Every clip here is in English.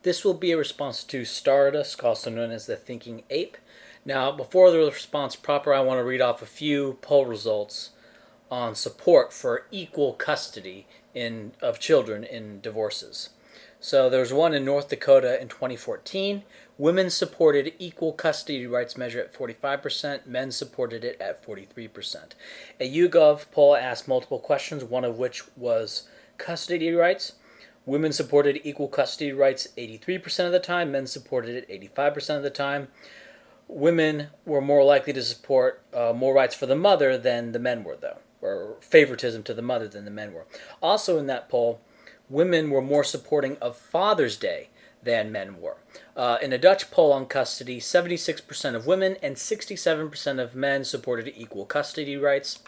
This will be a response to Stardusk, also known as the Thinking Ape. Now, before the response proper, I want to read off a few poll results on support for equal custody of children in divorces. So there was one in North Dakota in 2014. Women supported equal custody rights measure at 45%. Men supported it at 43%. A YouGov poll asked multiple questions, one of which was custody rights. Women supported equal custody rights 83% of the time. Men supported it 85% of the time. Women were more likely to support more rights for the mother than the men were, though, or favoritism to the mother than the men were. Also in that poll, women were more supporting of Father's Day than men were. In a Dutch poll on custody, 76% of women and 67% of men supported equal custody rights.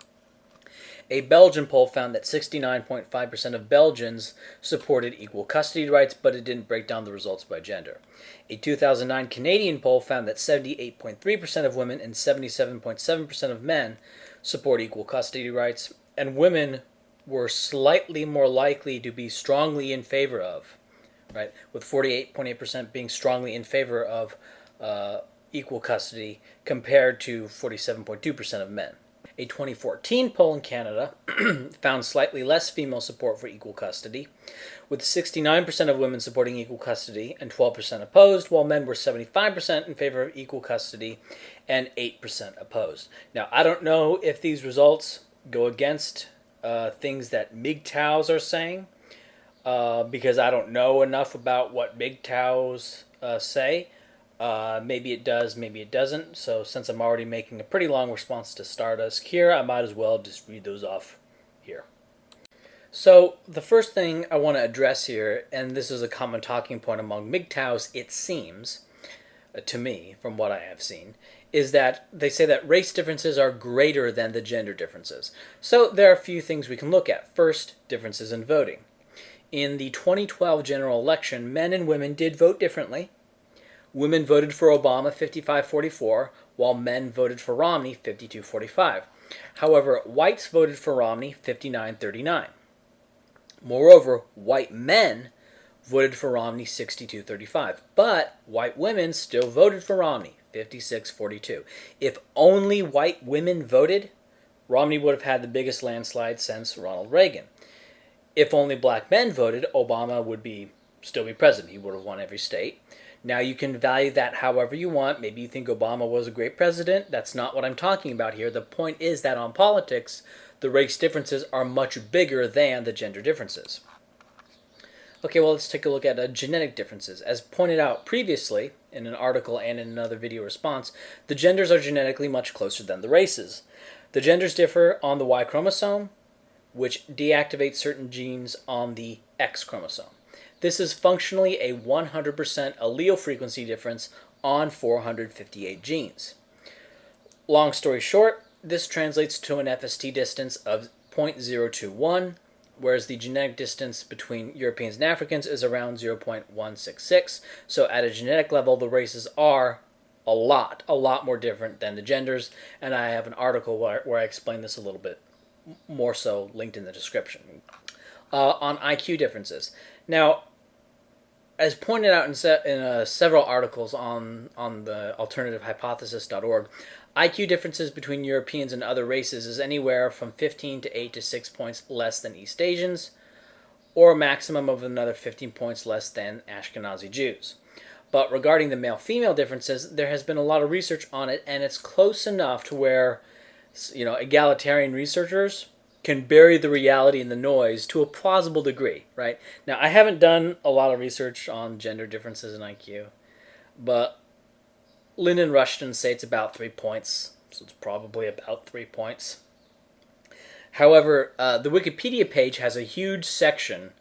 A Belgian poll found that 69.5% of Belgians supported equal custody rights, but it didn't break down the results by gender. A 2009 Canadian poll found that 78.3% of women and 77.7% of men support equal custody rights, and women were slightly more likely to be strongly in favor of, right, with 48.8% being strongly in favor of equal custody compared to 47.2% of men. A 2014 poll in Canada found slightly less female support for equal custody, with 69% of women supporting equal custody and 12% opposed, while men were 75% in favor of equal custody and 8% opposed. Now, I don't know if these results go against things that MGTOWs are saying, because I don't know enough about what MGTOWs say. Maybe it does, maybe it doesn't. So since I'm already making a pretty long response to Stardusk here, I might as well just read those off here. So the first thing I want to address here, and this is a common talking point among MGTOWs, it seems, to me, from what I have seen, is that they say that race differences are greater than the gender differences. So there are a few things we can look at. First, differences in voting. In the 2012 general election, men and women did vote differently. Women voted for Obama 55-44, while men voted for Romney 52-45. However, whites voted for Romney 59-39. Moreover, white men voted for Romney 62-35, but white women still voted for Romney 56-42. If only white women voted, Romney would have had the biggest landslide since Ronald Reagan. If only black men voted, Obama would still be president. He would have won every state. Now, you can value that however you want. Maybe you think Obama was a great president. That's not what I'm talking about here. The point is that on politics, the race differences are much bigger than the gender differences. Okay, well, let's take a look at genetic differences. As pointed out previously in an article and in another video response, the genders are genetically much closer than the races. The genders differ on the Y chromosome, which deactivates certain genes on the X chromosome. This is functionally a 100% allele frequency difference on 458 genes. Long story short, this translates to an FST distance of 0.021, whereas the genetic distance between Europeans and Africans is around 0.166. So at a genetic level, the races are a lot more different than the genders, and I have an article where I explain this a little bit more, so linked in the description. On IQ differences. Now, as pointed out in several articles on the alternativehypothesis.org, IQ differences between Europeans and other races is anywhere from 15 to 8 to 6 points less than East Asians, or a maximum of another 15 points less than Ashkenazi Jews. But regarding the male-female differences, there has been a lot of research on it, and it's close enough to where, egalitarian researchers can bury the reality in the noise to a plausible degree, right? Now, I haven't done a lot of research on gender differences in IQ, but Lyndon Rushton say it's about 3 points, so it's probably about 3 points. However, the Wikipedia page has a huge section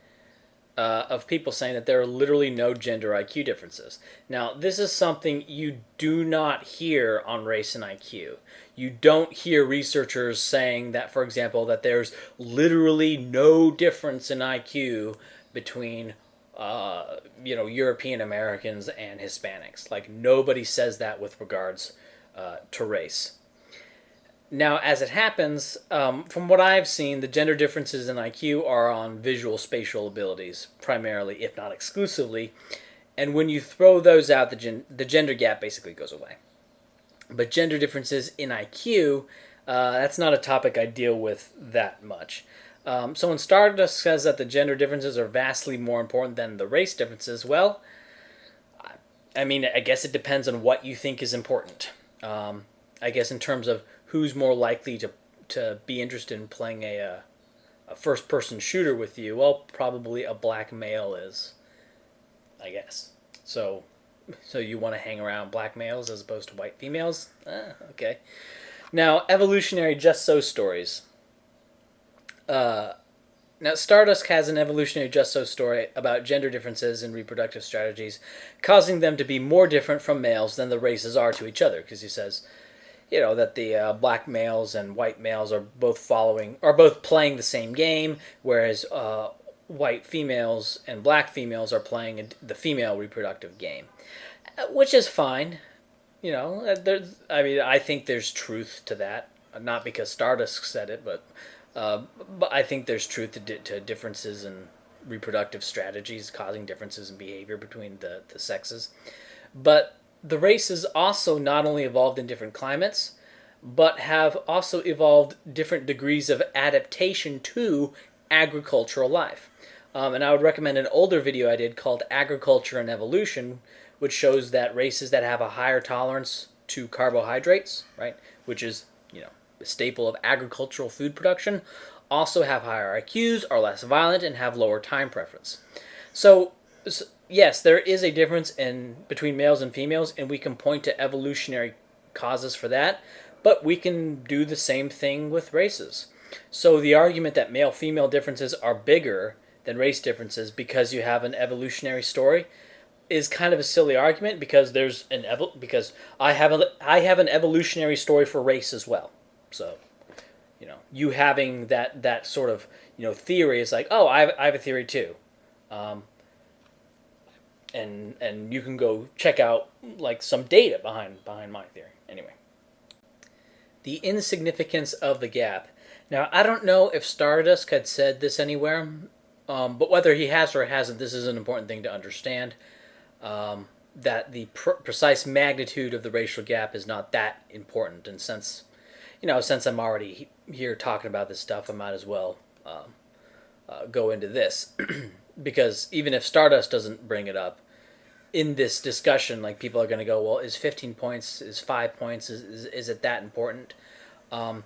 of people saying that there are literally no gender IQ differences. Now, this is something you do not hear on race and IQ. You don't hear researchers saying that, for example, that there's literally no difference in IQ between European Americans and Hispanics. Like, nobody says that with regards to race. Now, as it happens, from what I've seen, the gender differences in IQ are on visual spatial abilities, primarily, if not exclusively. And when you throw those out, the gender gap basically goes away. But gender differences in IQ, that's not a topic I deal with that much. So when Stardust says that the gender differences are vastly more important than the race differences, well, I mean, I guess it depends on what you think is important. I guess in terms of who's more likely to be interested in playing a first-person shooter with you, well, probably a black male is, I guess. So you want to hang around black males as opposed to white females? Okay. Now, evolutionary just so stories. Now, Stardusk has an evolutionary just so story about gender differences in reproductive strategies, causing them to be more different from males than the races are to each other. Because he says, that the black males and white males are both playing the same game, whereas white females and black females are playing the female reproductive game, which is fine. I think there's truth to that. Not because Stardusk said it, but I think there's truth to differences in reproductive strategies causing differences in behavior between the sexes. But the races also not only evolved in different climates, but have also evolved different degrees of adaptation to agricultural life. And I would recommend an older video I did called Agriculture and Evolution, which shows that races that have a higher tolerance to carbohydrates, right, which is, the staple of agricultural food production, also have higher IQs, are less violent, and have lower time preference. So yes, there is a difference between males and females, and we can point to evolutionary causes for that, but we can do the same thing with races. So the argument that male-female differences are bigger than race differences because you have an evolutionary story is kind of a silly argument, because because I have an evolutionary story for race as well. So, you having that sort of theory is like, oh, I have a theory too, and you can go check out like some data behind my theory. Anyway, the insignificance of the gap. Now, I don't know if Stardusk had said this anywhere, but whether he has or hasn't, this is an important thing to understand. That the precise magnitude of the racial gap is not that important, and since I'm already here talking about this stuff, I might as well go into this. Because even if Stardust doesn't bring it up, in this discussion, like, people are going to go, well, is 15 points, is 5 points, is it that important? I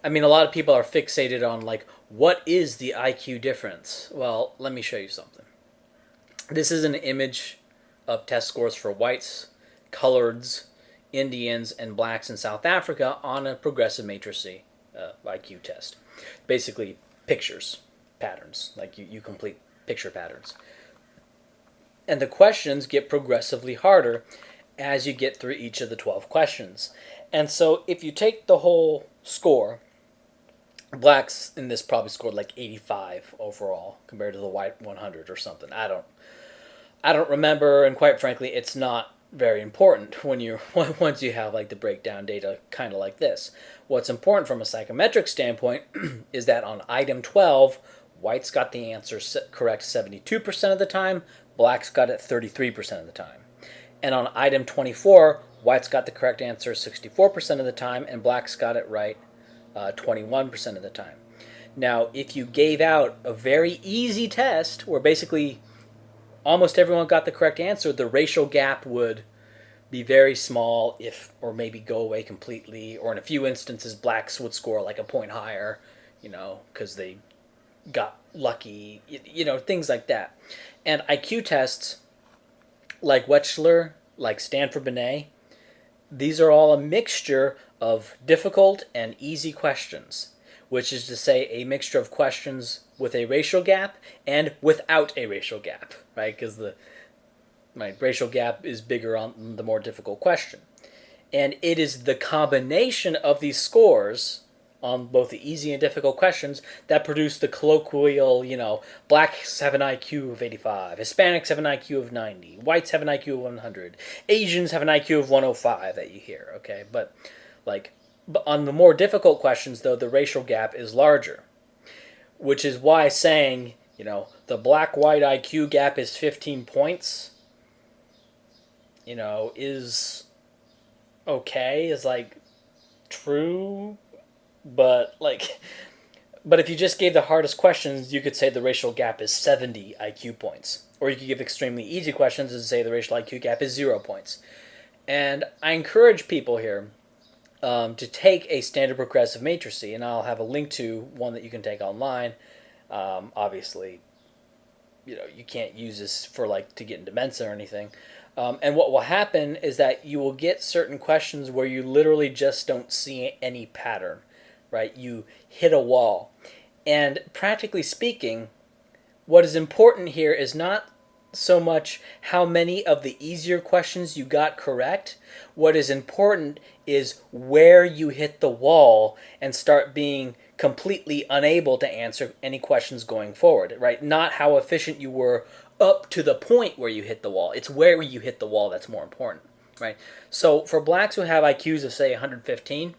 mean, a lot of people are fixated on, like, what is the IQ difference? Well, let me show you something. This is an image of test scores for whites, coloreds, Indians, and blacks in South Africa on a progressive matrix IQ test. Basically, pictures, patterns. Like, you complete picture patterns. And the questions get progressively harder as you get through each of the 12 questions. And so if you take the whole score, blacks in this probably scored like 85 overall compared to the white 100 or something. I don't remember, and quite frankly, it's not very important once you have like the breakdown data kind of like this. What's important from a psychometric standpoint is that on item 12, whites got the answer correct 72% of the time, blacks got it 33% of the time. And on item 24, whites got the correct answer 64% of the time, and blacks got it right 21% of the time. Now, if you gave out a very easy test where basically almost everyone got the correct answer, the racial gap would be very small, or maybe go away completely, or in a few instances blacks would score like a point higher, because they got lucky, things like that. And IQ tests like Wechsler, like Stanford-Binet, these are all a mixture of difficult and easy questions, which is to say a mixture of questions with a racial gap and without a racial gap, right? Because the racial gap is bigger on the more difficult question. And it is the combination of these scores on both the easy and difficult questions that produce the colloquial, blacks have an IQ of 85, Hispanics have an IQ of 90, whites have an IQ of 100, Asians have an IQ of 105 that you hear, okay? But on the more difficult questions, though, the racial gap is larger, which is why saying, the black-white IQ gap is 15 points is okay, is like true, but like, but if you just gave the hardest questions, you could say the racial gap is 70 IQ points. Or you could give extremely easy questions and say the racial IQ gap is 0 points. And I encourage people here to take a standard progressive matrix, and I'll have a link to one that you can take online. Obviously, you can't use this for like to get into Mensa or anything. And what will happen is that you will get certain questions where you literally just don't see any pattern, right? You hit a wall. And practically speaking, what is important here is not so much how many of the easier questions you got correct. What is important is where you hit the wall and start being completely unable to answer any questions going forward, right? Not how efficient you were up to the point where you hit the wall. It's where you hit the wall that's more important, right? So for blacks who have IQs of, say, 115,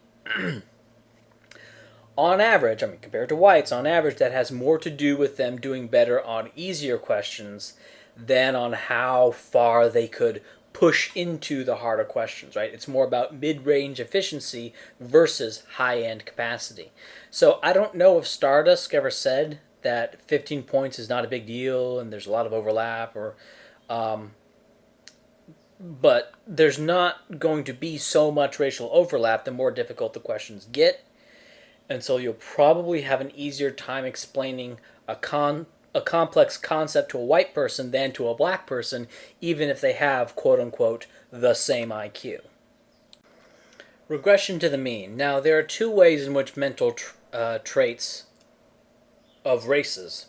on average, compared to whites, on average, that has more to do with them doing better on easier questions than on how far they could push into the harder questions, right? It's more about mid-range efficiency versus high-end capacity. So I don't know if Stardusk ever said that 15 points is not a big deal and there's a lot of overlap, but there's not going to be so much racial overlap the more difficult the questions get. And so you'll probably have an easier time explaining a complex concept to a white person than to a black person, even if they have, quote-unquote, the same IQ. Regression to the mean. Now, there are two ways in which mental traits of races,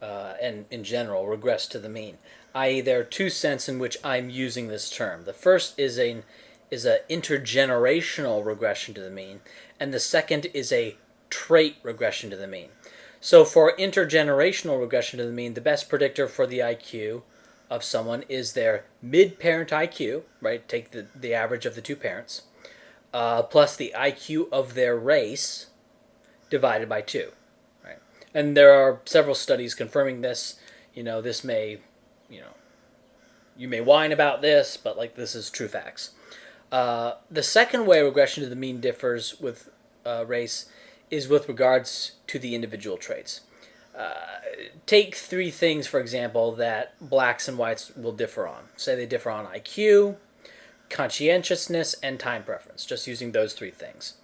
and in general, regress to the mean, i.e. there are two senses in which I'm using this term. The first is an intergenerational regression to the mean, and the second is a trait regression to the mean. So for intergenerational regression to the mean, the best predictor for the IQ of someone is their mid-parent IQ, right? Take the average of the two parents, plus the IQ of their race divided by 2, right? And there are several studies confirming this. This may, you may whine about this, but like this is true facts. The second way regression to the mean differs with race is with regards to the individual traits. Take 3 things, for example, that blacks and whites will differ on. Say they differ on IQ, conscientiousness, and time preference, just using those 3 things.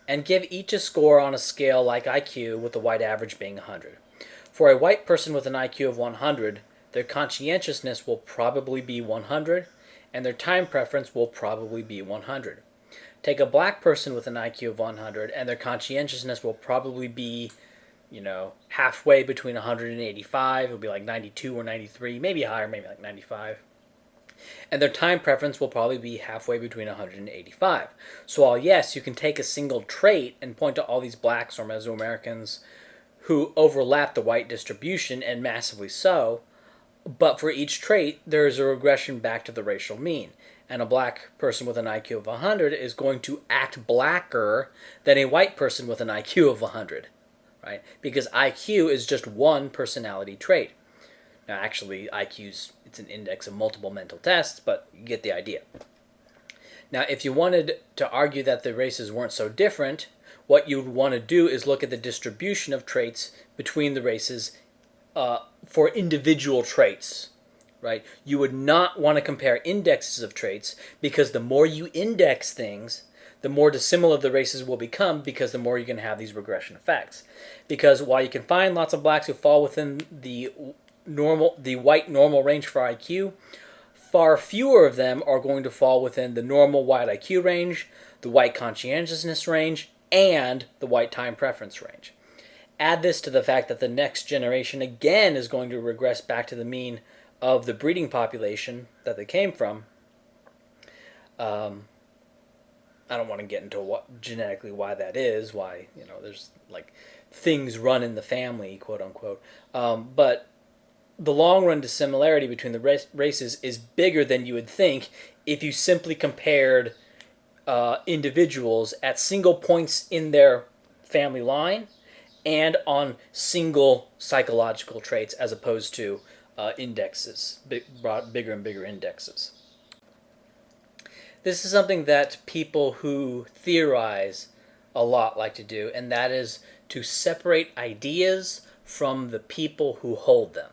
And give each a score on a scale like IQ, with the white average being 100. For a white person with an IQ of 100, their conscientiousness will probably be 100, and their time preference will probably be 100. Take a black person with an IQ of 100, and their conscientiousness will probably be, halfway between 100 and 85. It'll be like 92 or 93, maybe higher, maybe like 95. And their time preference will probably be halfway between 100 and 85. So while, yes, you can take a single trait and point to all these blacks or Mesoamericans who overlap the white distribution, and massively so, but for each trait, there is a regression back to the racial mean. And a black person with an IQ of 100 is going to act blacker than a white person with an IQ of 100, right? Because IQ is just one personality trait. Now, actually, it's an index of multiple mental tests, but you get the idea. Now, if you wanted to argue that the races weren't so different, what you'd want to do is look at the distribution of traits between the races for individual traits, right? You would not want to compare indexes of traits, because the more you index things, the more dissimilar the races will become, because the more you're going to have these regression effects. Because while you can find lots of blacks who fall within the white normal range for IQ, far fewer of them are going to fall within the normal white IQ range, the white conscientiousness range, and the white time preference range. Add this to the fact that the next generation again is going to regress back to the mean of the breeding population that they came from. I don't want to get into genetically why that is, why there's like things run in the family, quote unquote. But the long run dissimilarity between the races is bigger than you would think if you simply compared individuals at single points in their family line and on single psychological traits, as opposed to indexes, bigger and bigger indexes. This is something that people who theorize a lot like to do, and that is to separate ideas from the people who hold them.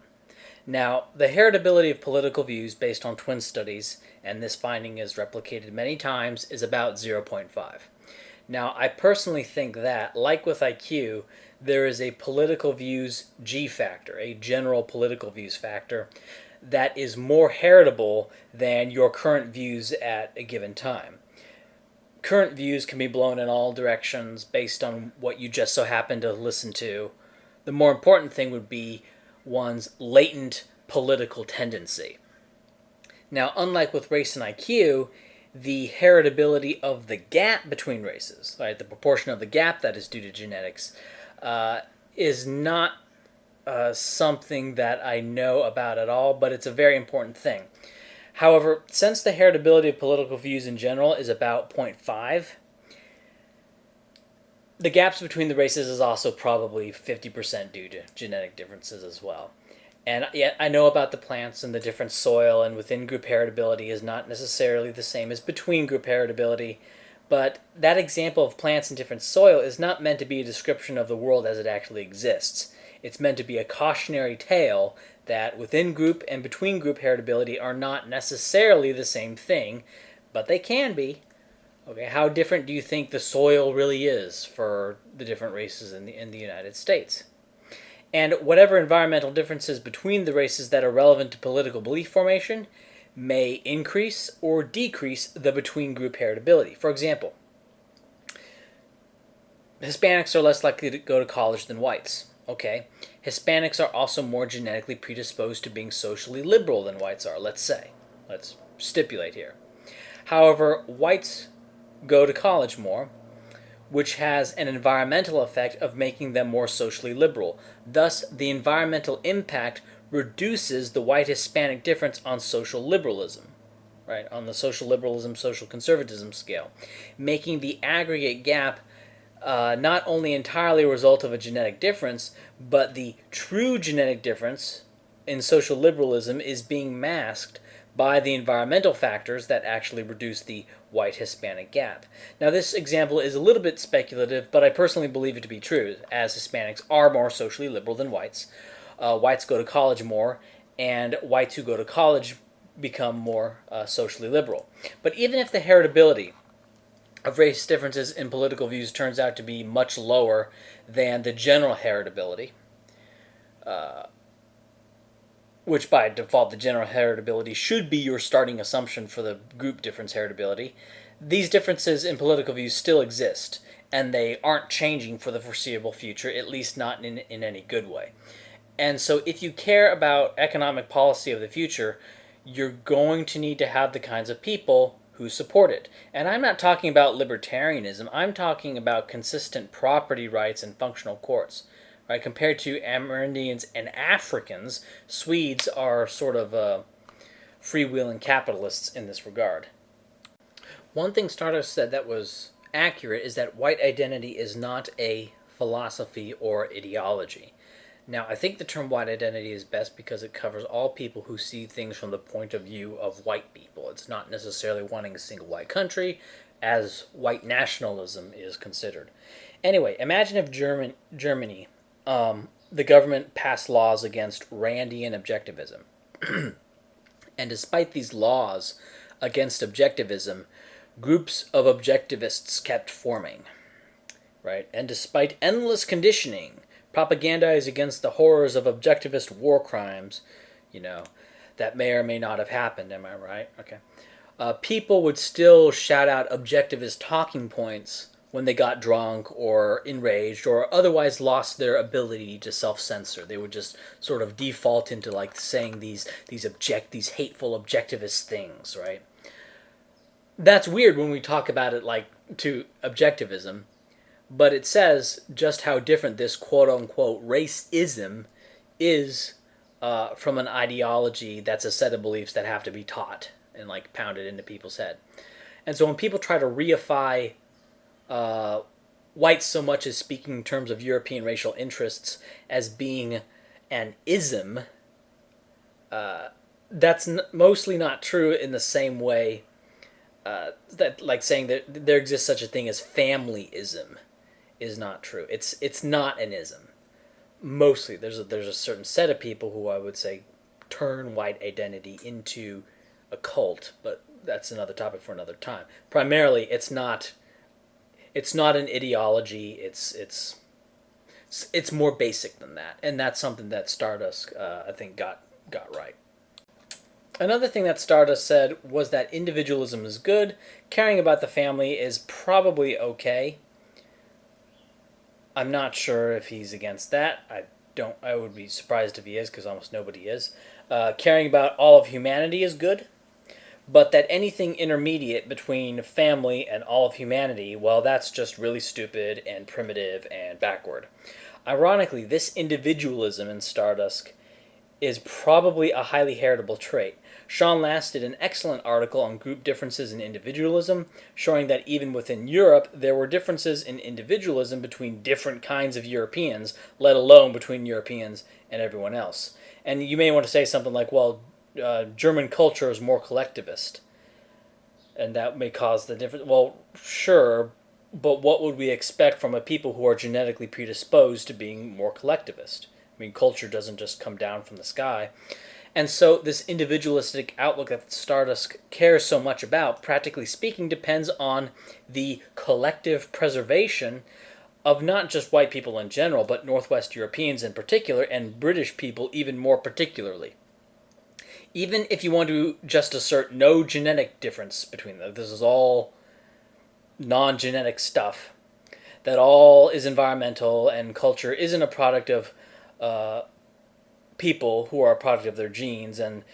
Now, the heritability of political views based on twin studies, and this finding is replicated many times, is about 0.5. Now, I personally think that, like with IQ, there is a political views G factor, a general political views factor, that is more heritable than your current views at a given time. Current views can be blown in all directions based on what you just so happen to listen to. The more important thing would be one's latent political tendency. Now, unlike with race and IQ, the heritability of the gap between races, right, the proportion of the gap that is due to genetics, is not something that I know about at all, but it's a very important thing. However, since the heritability of political views in general is about 0.5, the gaps between the races is also probably 50% due to genetic differences as well. And yet I know about the plants and the different soil, and within group heritability is not necessarily the same as between group heritability, but that example of plants in different soil is not meant to be a description of the world as it actually exists. It's meant to be a cautionary tale that within group and between group heritability are not necessarily the same thing, but they can be. Okay, how different do you think the soil really is for the different races in the United States? And whatever environmental differences between the races that are relevant to political belief formation may increase or decrease the between group heritability. For example, Hispanics are less likely to go to college than whites. Okay, Hispanics are also more genetically predisposed to being socially liberal than whites are, let's say. Let's stipulate here. However, whites go to college more, which has an environmental effect of making them more socially liberal. Thus, the environmental impact reduces the white-Hispanic difference on social liberalism, right, on the social liberalism, social conservatism scale, making the aggregate gap not only entirely a result of a genetic difference, but the true genetic difference in social liberalism is being masked by the environmental factors that actually reduce the white-Hispanic gap. Now, this example is a little bit speculative, but I personally believe it to be true, as Hispanics are more socially liberal than whites. Whites go to college more, and whites who go to college become more socially liberal. But even if the heritability of race differences in political views turns out to be much lower than the general heritability, which by default the general heritability should be your starting assumption for the group difference heritability, these differences in political views still exist, and they aren't changing for the foreseeable future, at least not in any good way. And so if you care about economic policy of the future, you're going to need to have the kinds of people who support it. And I'm not talking about libertarianism, I'm talking about consistent property rights and functional courts. Right? Compared to Amerindians and Africans, Swedes are sort of freewheeling capitalists in this regard. One thing Stardusk said that was accurate is that white identity is not a philosophy or ideology. Now, I think the term white identity is best because it covers all people who see things from the point of view of white people. It's not necessarily wanting a single white country, as white nationalism is considered. Anyway, imagine if Germany, the government passed laws against Randian objectivism. And despite these laws against objectivism, groups of objectivists kept forming. Right? And despite endless conditioning, propagandized against the horrors of objectivist war crimes, that may or may not have happened, am I right? Okay. People would still shout out objectivist talking points when they got drunk or enraged or otherwise lost their ability to self-censor. They would just sort of default into saying these hateful objectivist things, right? That's weird when we talk about it to objectivism. But it says just how different this quote-unquote racism is from an ideology that's a set of beliefs that have to be taught and pounded into people's head. And so when people try to reify whites so much as speaking in terms of European racial interests as being an ism, that's mostly not true in the same way that like saying that there exists such a thing as familyism is not true. It's not an ism. Mostly, there's a certain set of people who I would say turn white identity into a cult, but that's another topic for another time. Primarily, it's not an ideology. It's more basic than that, and that's something that Stardusk I think got right. Another thing that Stardust said was that individualism is good, caring about the family is probably okay. I'm not sure if he's against that. I would be surprised if he is, because almost nobody is. Caring about all of humanity is good, but that anything intermediate between family and all of humanity, well, that's just really stupid and primitive and backward. Ironically, this individualism in Stardusk is probably a highly heritable trait. Sean Last did an excellent article on group differences in individualism, showing that even within Europe, there were differences in individualism between different kinds of Europeans, let alone between Europeans and everyone else. And you may want to say something like, well, German culture is more collectivist, and that may cause the difference. Well, sure, but what would we expect from a people who are genetically predisposed to being more collectivist? I mean, culture doesn't just come down from the sky. And so this individualistic outlook that Stardust cares so much about, practically speaking, depends on the collective preservation of not just white people in general, but Northwest Europeans in particular, and British people even more particularly. Even if you want to just assert no genetic difference between them, this is all non-genetic stuff, that all is environmental and culture isn't a product of people who are a product of their genes, and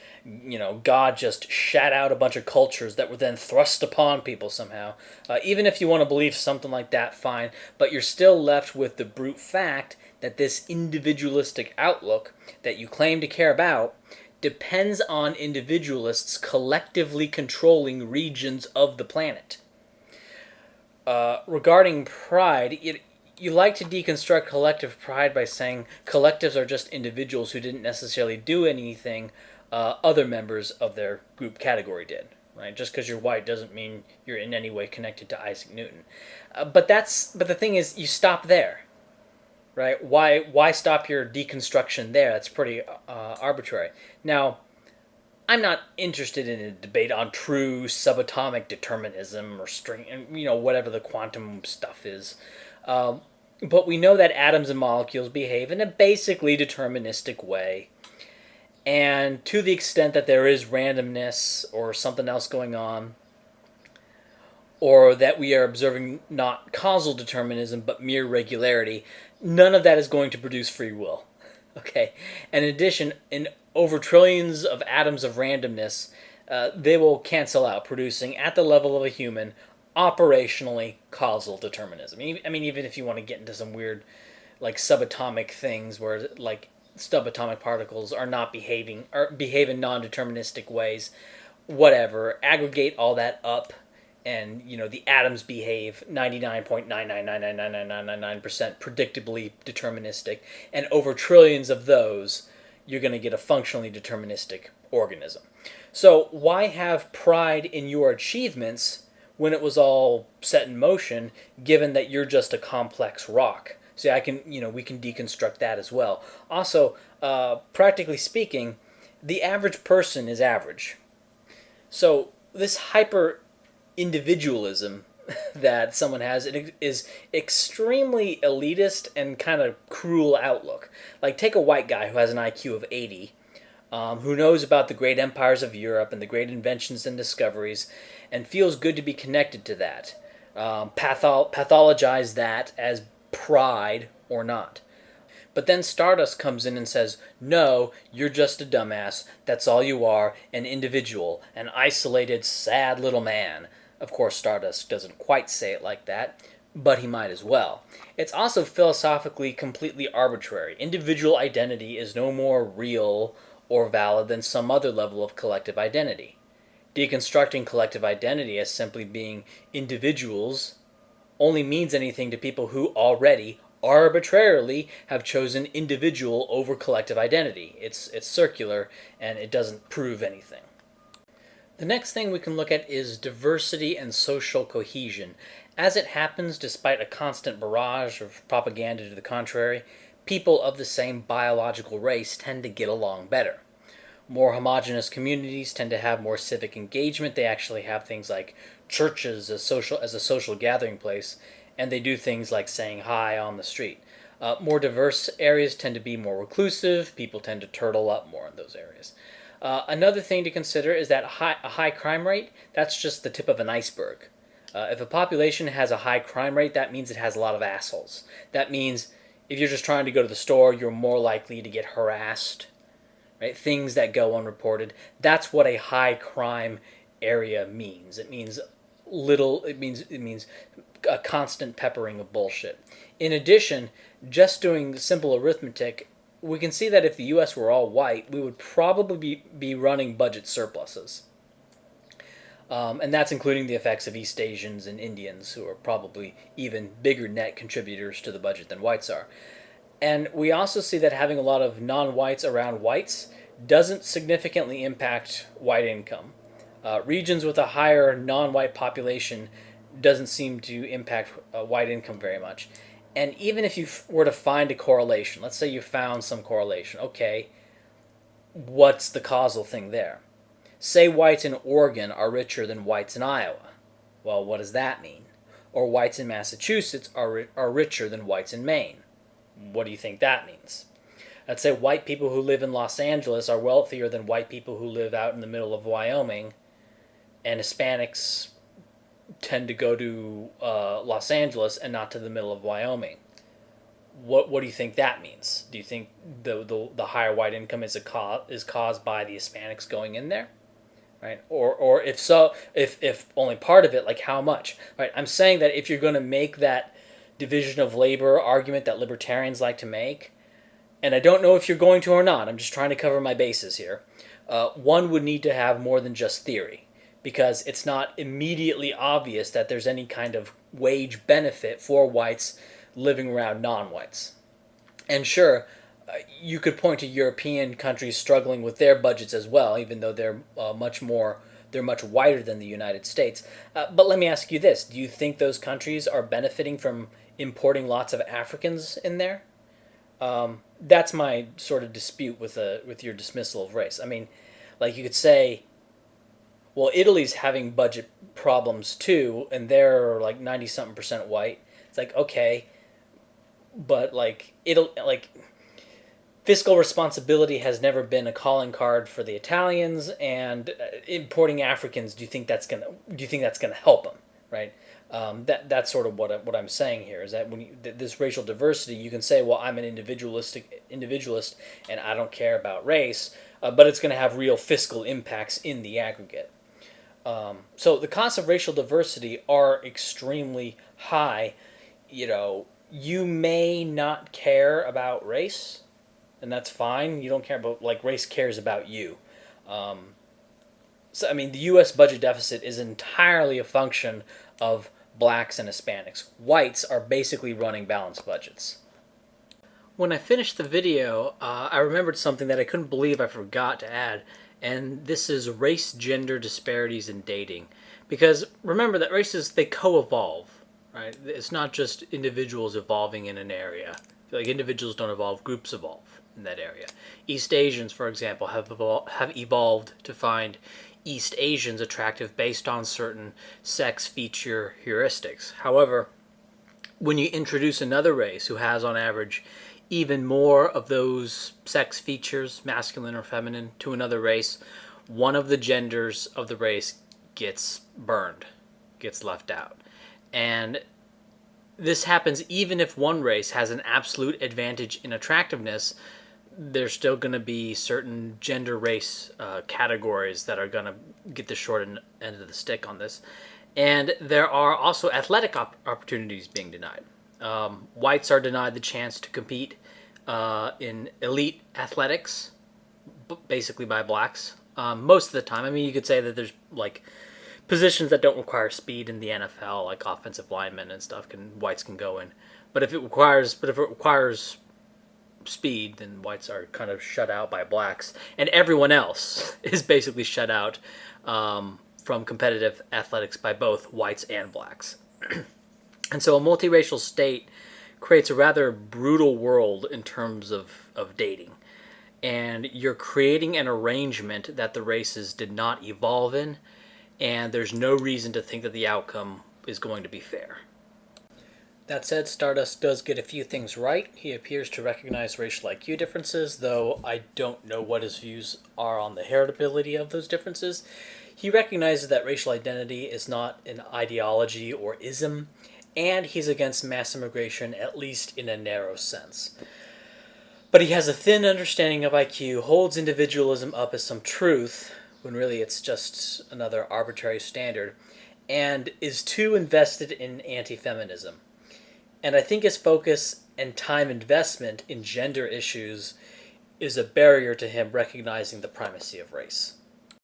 God just shat out a bunch of cultures that were then thrust upon people somehow. Even if you want to believe something like that, fine, but you're still left with the brute fact that this individualistic outlook that you claim to care about depends on individualists collectively controlling regions of the planet. Regarding pride, you like to deconstruct collective pride by saying collectives are just individuals who didn't necessarily do anything other members of their group category did. Right? Just because you're white doesn't mean you're in any way connected to Isaac Newton. But the thing is, you stop there. Right? Why stop your deconstruction there? That's pretty arbitrary. Now, I'm not interested in a debate on true subatomic determinism or string, whatever the quantum stuff is. But we know that atoms and molecules behave in a basically deterministic way. And to the extent that there is randomness or something else going on, or that we are observing not causal determinism but mere regularity, none of that is going to produce free will. Okay? And in addition, in over trillions of atoms of randomness, they will cancel out, producing, at the level of a human, operationally causal determinism. I mean, even if you want to get into some weird, like, subatomic things where, like, subatomic particles are not behave in non-deterministic ways, whatever, aggregate all that up, and, the atoms behave 99.9999999% predictably deterministic, and over trillions of those, you're going to get a functionally deterministic organism. So why have pride in your achievements when it was all set in motion, given that you're just a complex rock? See, we can deconstruct that as well. Also, practically speaking, the average person is average. So this hyper individualism that someone has is extremely elitist and kind of cruel outlook. Like, take a white guy who has an IQ of 80, who knows about the great empires of Europe and the great inventions and discoveries, and feels good to be connected to that. Pathologize that as pride or not. But then Stardust comes in and says, no, you're just a dumbass, that's all you are, an individual, an isolated, sad little man. Of course, Stardust doesn't quite say it like that, but he might as well. It's also philosophically completely arbitrary. Individual identity is no more real or valid than some other level of collective identity. Deconstructing collective identity as simply being individuals only means anything to people who already arbitrarily have chosen individual over collective identity. It's circular, and it doesn't prove anything. The next thing we can look at is diversity and social cohesion. As it happens, despite a constant barrage of propaganda to the contrary, people of the same biological race tend to get along better. More homogenous communities tend to have more civic engagement. They actually have things like churches as a social gathering place, and they do things like saying hi on the street. More diverse areas tend to be more reclusive. People tend to turtle up more in those areas. Another thing to consider is that a high crime rate, that's just the tip of an iceberg. If a population has a high crime rate, that means it has a lot of assholes. That means if you're just trying to go to the store, you're more likely to get harassed. Right? Things that go unreported. That's what a high crime area means. It means a constant peppering of bullshit. In addition, just doing simple arithmetic, we can see that if the U.S. were all white, we would probably be running budget surpluses. And that's including the effects of East Asians and Indians, who are probably even bigger net contributors to the budget than whites are. And we also see that having a lot of non-whites around whites doesn't significantly impact white income. Regions with a higher non-white population doesn't seem to impact white income very much. And even if you were to find a correlation, let's say you found some correlation, okay, what's the causal thing there? Say whites in Oregon are richer than whites in Iowa. Well, what does that mean? Or whites in Massachusetts are richer than whites in Maine. What do you think that means? Let's say white people who live in Los Angeles are wealthier than white people who live out in the middle of Wyoming, and Hispanics tend to go to Los Angeles and not to the middle of Wyoming. What do you think that means? Do you think the higher white income is caused by the Hispanics going in there? Right? Or if so, if only part of it, like how much? Right? I'm saying that if you're going to make that division of labor argument that libertarians like to make, and I don't know if you're going to or not, I'm just trying to cover my bases here, one would need to have more than just theory, because it's not immediately obvious that there's any kind of wage benefit for whites living around non-whites. And sure, you could point to European countries struggling with their budgets as well, even though they're much wider than the United States. But let me ask you this: do you think those countries are benefiting from importing lots of Africans in there? That's my sort of dispute with your dismissal of race. I mean, like you could say, well, Italy's having budget problems too, and they're like 90-something% white. It's like, okay, but fiscal responsibility has never been a calling card for the Italians, and importing Africans, do you think that's gonna help them, right? That's sort of what I'm saying here, is that when this racial diversity, you can say, well, I'm an individualist and I don't care about race, but it's going to have real fiscal impacts in the aggregate. So the costs of racial diversity are extremely high. You may not care about race, and that's fine. You don't care about, race cares about you. So, I mean, the U.S. budget deficit is entirely a function of blacks and Hispanics. Whites are basically running balanced budgets. When I finished the video, I remembered something that I couldn't believe I forgot to add, and this is race-gender disparities in dating. Because remember that races, they co-evolve, right? It's not just individuals evolving in an area. Like, individuals don't evolve, groups evolve in that area. East Asians, for example, have evolved to find East Asians attractive based on certain sex feature heuristics. However, when you introduce another race who has, on average, even more of those sex features, masculine or feminine, to another race, one of the genders of the race gets burned, gets left out. And this happens even if one race has an absolute advantage in attractiveness. There's still going to be certain gender race categories that are going to get the short end of the stick on this. And there are also athletic opportunities being denied. Whites are denied the chance to compete in elite athletics, basically by blacks. Most of the time. I mean, you could say that there's positions that don't require speed in the NFL, like offensive linemen and stuff, whites can go in. But if it requires speed, then whites are kind of shut out by blacks, and everyone else is basically shut out from competitive athletics by both whites and blacks. And so a multiracial state creates a rather brutal world in terms of dating. And you're creating an arrangement that the races did not evolve in, and there's no reason to think that the outcome is going to be fair. That said, Stardust does get a few things right. He appears to recognize racial IQ differences, though I don't know what his views are on the heritability of those differences. He recognizes that racial identity is not an ideology or ism, and he's against mass immigration, at least in a narrow sense. But he has a thin understanding of IQ, holds individualism up as some truth, when really it's just another arbitrary standard, and is too invested in anti-feminism. And I think his focus and time investment in gender issues is a barrier to him recognizing the primacy of race.